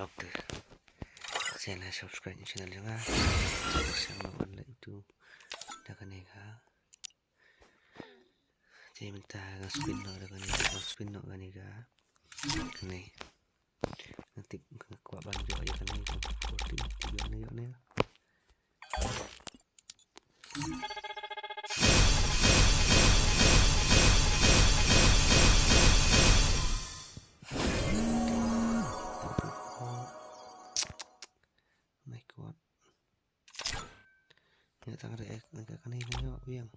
vlog tuh. Saya subscribe channel jangan. Sama wala itu. Dakan eka. Saya minta spin no dakan eka. Spin no kan eka. Kene. Nanti kuat bantu aja kan eka. 40 tiga nih ya. My god. Ya tak ada agak kan ini yang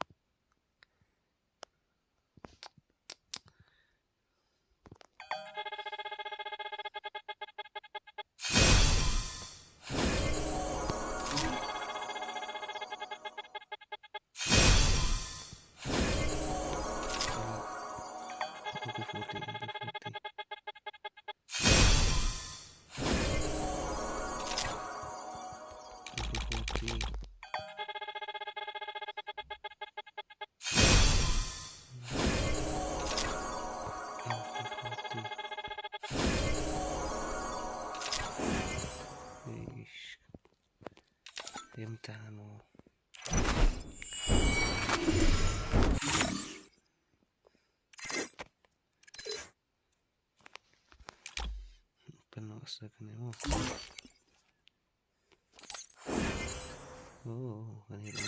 Yang tahan mo penuh sekan mo. Oh, kan ini.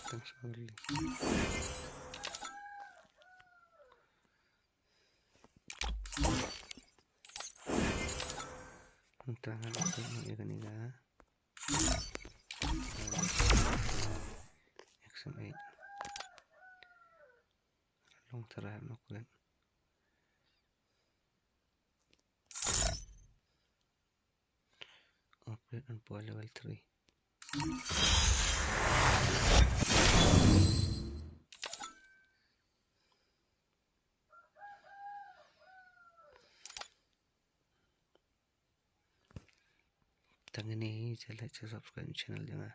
Thanks early. Tangan aku ya kan ika. XM8 long terakhir aku kan. Upgrade on power level 3. Tangan ini saya like subscribe channel jangan.